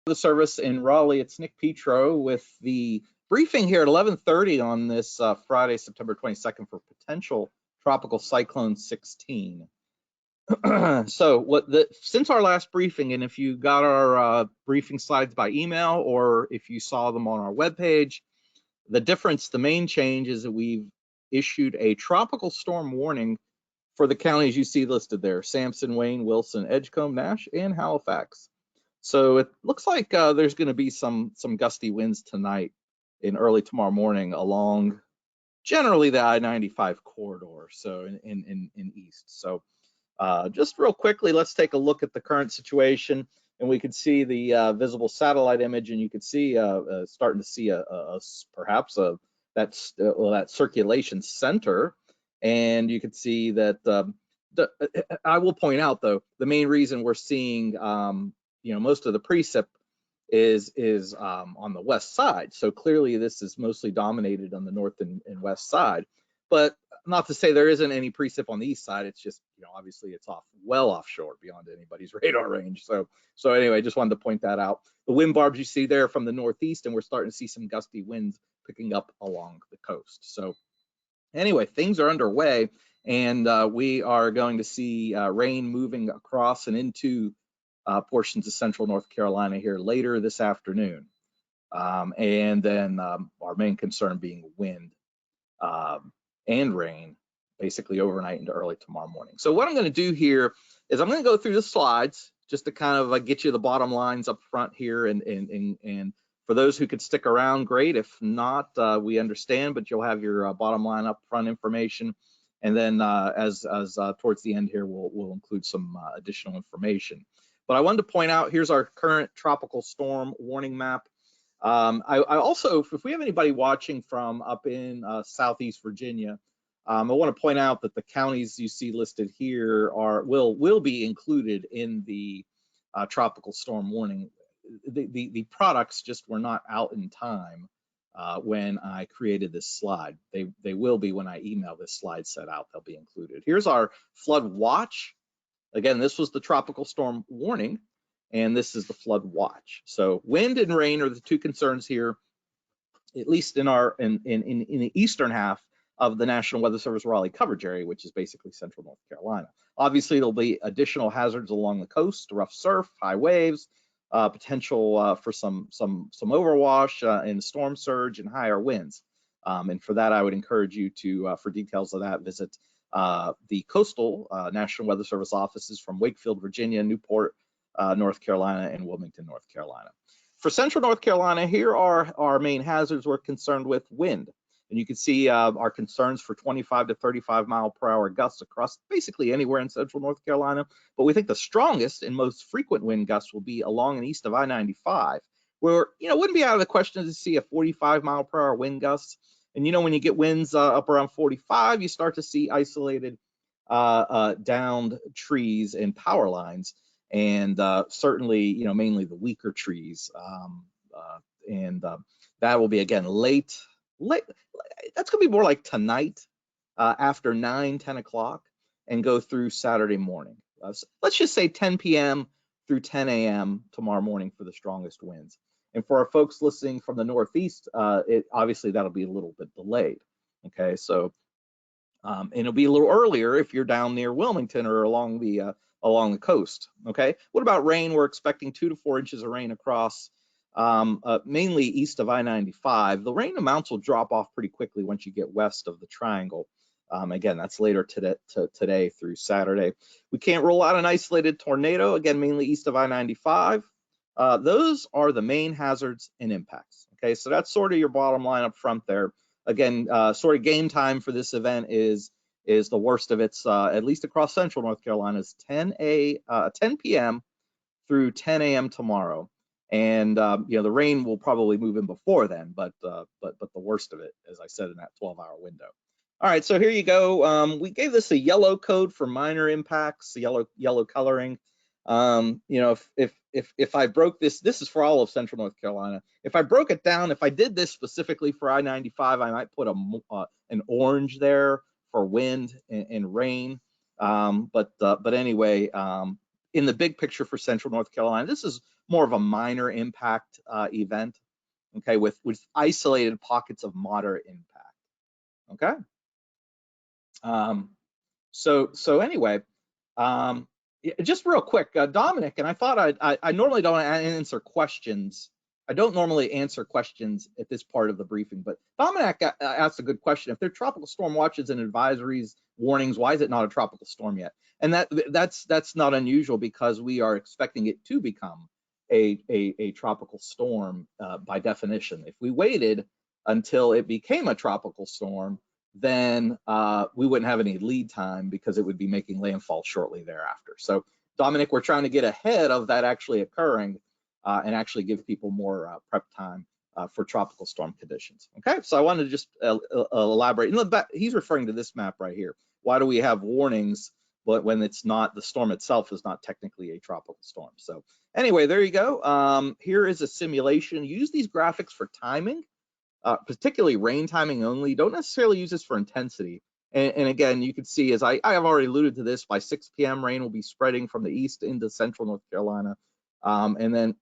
The service in Raleigh. It's Nick Petro with the briefing here at 11:30 on this Friday, September 22nd for potential tropical cyclone 16. So since our last briefing, and if you got our briefing slides by email or if you saw them on our webpage, the main change is that we've issued a tropical storm warning for the counties you see listed there: Sampson, Wayne, Wilson, Edgecombe, Nash, and Halifax. So it looks like there's going to be some gusty winds tonight and early tomorrow morning along generally the I-95 corridor, so in east. So just real quickly, let's take a look at the current situation, and we can see the visible satellite image, and you can see starting to see perhaps that circulation center, and you can see that I will point out though the main reason we're seeing most of the precip is on the west side. So clearly this is mostly dominated on the north and west side, but not to say there isn't any precip on the east side. It's just, obviously it's well offshore beyond anybody's radar range. So anyway, just wanted to point that out. The wind barbs you see there from the northeast, and we're starting to see some gusty winds picking up along the coast. So anyway, things are underway, and we are going to see rain moving across and into portions of central North Carolina here later this afternoon. And then our main concern being wind and rain basically overnight into early tomorrow morning. So what I'm going to do here is I'm going to go through the slides just to kind of get you the bottom lines up front here. And for those who could stick around, great. If not, we understand, but you'll have your bottom line up front information. And then as towards the end here, we'll include some additional information. But I wanted to point out, here's our current tropical storm warning map. I also, if we have anybody watching from up in Southeast Virginia, I want to point out that the counties you see listed here will be included in the tropical storm warning. The products just were not out in time when I created this slide. They will be when I email this slide set out. They'll be included. Here's our flood watch. Again, this was the tropical storm warning, and this is the flood watch. So wind and rain are the two concerns here, at least in the eastern half of the National Weather Service Raleigh coverage area, which is basically central North Carolina. Obviously, there'll be additional hazards along the coast: rough surf, high waves, potential for some overwash and storm surge and higher winds. And for that, I would encourage you to, for details of that, visit the coastal National Weather Service offices from Wakefield, Virginia, Newport, North Carolina, and Wilmington, North Carolina. For central North Carolina, here are our main hazards we're concerned with: wind. And you can see our concerns for 25 to 35 mile per hour gusts across basically anywhere in central North Carolina. But we think the strongest and most frequent wind gusts will be along and east of I-95, where, wouldn't be out of the question to see a 45 mile per hour wind gusts. And, when you get winds up around 45, you start to see isolated downed trees and power lines, and certainly, mainly the weaker trees. And that will be, again, late. That's going to be more like tonight after 9-10 o'clock and go through Saturday morning. So let's just say 10 p.m. through 10 a.m. tomorrow morning for the strongest winds. And for our folks listening from the Northeast, obviously that'll be a little bit delayed. Okay, so and it'll be a little earlier if you're down near Wilmington or along the coast. Okay, what about rain? We're expecting 2 to 4 inches of rain across, mainly east of I-95. The rain amounts will drop off pretty quickly once you get west of the triangle. Again, that's later today through Saturday. We can't rule out an isolated tornado, again, mainly east of I-95. Those are the main hazards and impacts. Okay, so that's sort of your bottom line up front there. Again, sort of game time for this event is the worst of its, at least across central North Carolina, is 10 p.m. through 10 a.m. tomorrow. And the rain will probably move in before then, but the worst of it, as I said, in that 12-hour window. All right, so here you go. We gave this a yellow code for minor impacts, yellow coloring. If I broke this is for all of central North Carolina. If I broke it down, if I did this specifically for I-95, I might put an orange there for wind and rain. But anyway, in the big picture for central North Carolina, this is more of a minor impact event, okay, with isolated pockets of moderate impact, okay? So anyway, just real quick, Dominic, and I thought I normally don't answer questions. I don't normally answer questions at this part of the briefing, but Dominic asked a good question. If there are tropical storm watches and advisories, warnings, why is it not a tropical storm yet? And that's not unusual because we are expecting it to become a tropical storm by definition. If we waited until it became a tropical storm, then we wouldn't have any lead time because it would be making landfall shortly thereafter. So Dominic, we're trying to get ahead of that actually occurring and actually give people more prep time for tropical storm conditions. Okay, so I wanted to just elaborate. He's referring to this map right here. Why do we have warnings but when it's not, the storm itself is not technically a tropical storm? So anyway, there you go. Here is a simulation. Use these graphics for timing. Particularly rain timing only. Don't necessarily use this for intensity. And again, you can see, as I have already alluded to this, by 6 p.m. rain will be spreading from the east into central North Carolina. And then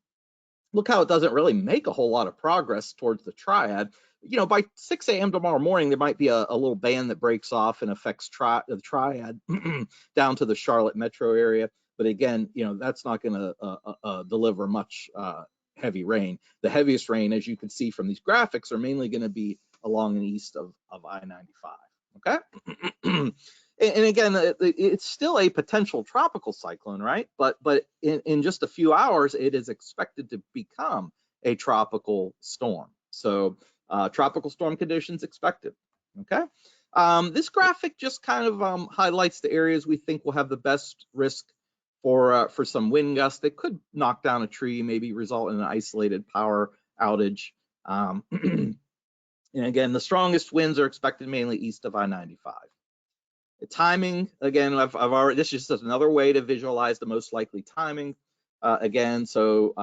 look how it doesn't really make a whole lot of progress towards the triad. You know, by 6 a.m. tomorrow morning, there might be a little band that breaks off and affects the triad down to the Charlotte metro area. But again, you know, that's not going to deliver much heavy rain. The heaviest rain, as you can see from these graphics, are mainly going to be along and east of I-95. Okay. And again, it's still a potential tropical cyclone, right? But in just a few hours, it is expected to become a tropical storm. So tropical storm conditions expected. Okay. This graphic just kind of highlights the areas we think will have the best risk for some wind gusts that could knock down a tree, maybe result in an isolated power outage. And again, the strongest winds are expected mainly east of I-95. The timing, again, I've already, this is just another way to visualize the most likely timing. Again, so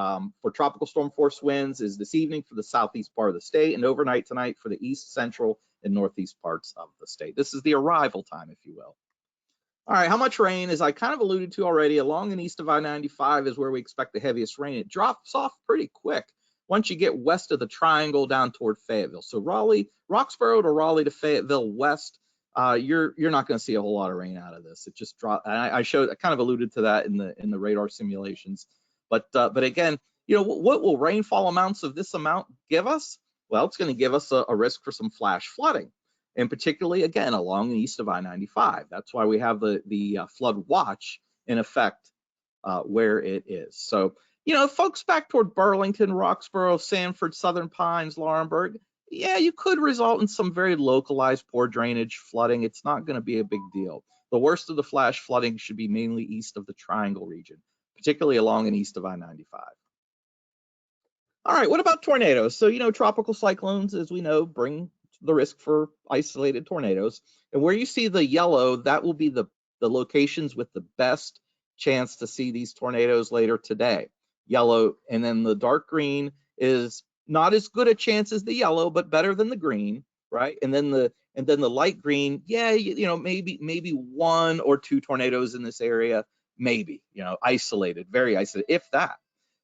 for tropical storm force winds is this evening for the southeast part of the state and overnight tonight for the east, central, and northeast parts of the state. This is the arrival time, if you will. All right, how much rain? As I kind of alluded to already, along and east of I-95 is where we expect the heaviest rain. It drops off pretty quick once you get west of the triangle down toward Fayetteville. So Raleigh, Roxborough to Raleigh to Fayetteville west, you're not going to see a whole lot of rain out of this. It just dropped. I kind of alluded to that in the radar simulations. But again, you know, what will rainfall amounts of this amount give us? Well, it's going to give us a risk for some flash flooding. And particularly, again, along the east of I-95. That's why we have the flood watch in effect where it is. So, you know, folks back toward Burlington, Roxborough, Sanford, Southern Pines, Laurinburg, yeah, you could result in some very localized poor drainage flooding. It's not going to be a big deal. The worst of the flash flooding should be mainly east of the Triangle region, particularly along and east of I-95. All right, what about tornadoes? So, you know, tropical cyclones, as we know, bring the risk for isolated tornadoes. And where you see the yellow, that will be the locations with the best chance to see these tornadoes later today. Yellow, and then the dark green is not as good a chance as the yellow, but better than the green, right? And then the light green, yeah, you know, maybe 1 or 2 tornadoes in this area, maybe, you know, isolated, very isolated, if that.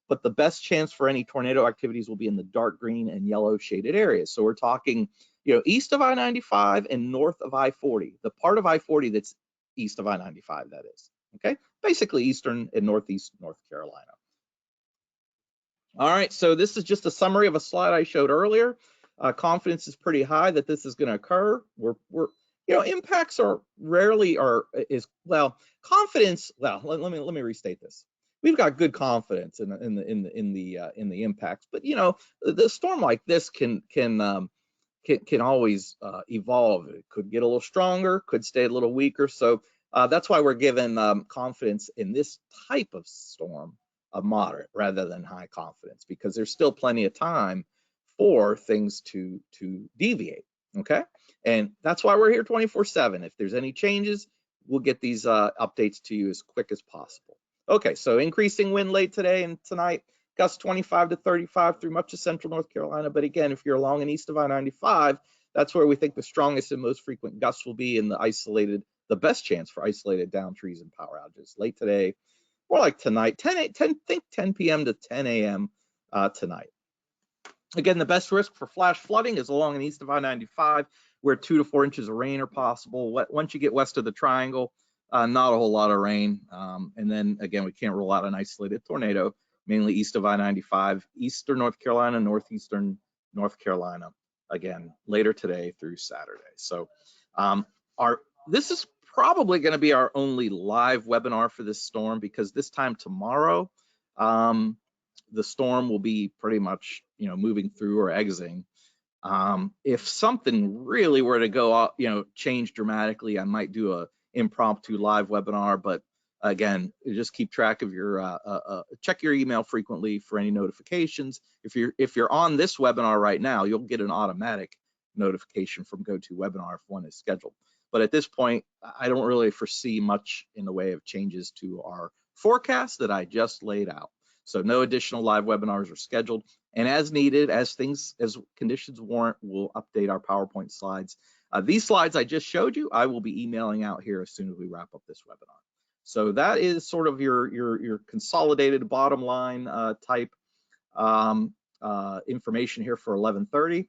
But the best chance for any tornado activities will be in the dark green and yellow shaded areas. So we're talking, you know, east of I-95 and north of I-40, the part of I-40 that's east of I-95, that is, okay? Basically eastern and northeast North Carolina. All right, so this is just a summary of a slide I showed earlier. Confidence is pretty high that this is going to occur. We're you know, impacts are rarely confidence. Well, let me restate this. We've got good confidence in the impacts, but you know, the storm like this can always evolve. It could get a little stronger, could stay a little weaker. So that's why we're given confidence in this type of storm of moderate rather than high confidence, because there's still plenty of time for things to deviate. Okay, and that's why we're here 24/7. If there's any changes, we'll get these updates to you as quick as possible. Okay, so increasing wind late today and tonight, gusts 25 to 35 through much of central North Carolina. But again, if you're along and east of I-95, that's where we think the strongest and most frequent gusts will be in the best chance for isolated down trees and power outages late today More like tonight, 10 p.m. to 10 a.m. Tonight. Again, the best risk for flash flooding is along and east of I-95, where 2 to 4 inches of rain are possible. Once you get west of the triangle, not a whole lot of rain. And then again, we can't rule out an isolated tornado, mainly east of I-95, eastern North Carolina, northeastern North Carolina, again, later today through Saturday. So this is probably going to be our only live webinar for this storm, because this time tomorrow, the storm will be pretty much, moving through or exiting. If something really were to go out, change dramatically, I might do a impromptu live webinar. But again, just keep track of your, check your email frequently for any notifications. If you're on this webinar right now, you'll get an automatic notification from GoToWebinar if one is scheduled. But at this point, I don't really foresee much in the way of changes to our forecast that I just laid out. So no additional live webinars are scheduled. And as needed, as conditions warrant, we'll update our PowerPoint slides. These slides I just showed you, I will be emailing out here as soon as we wrap up this webinar. So that is sort of your consolidated bottom line type information here for 11:30.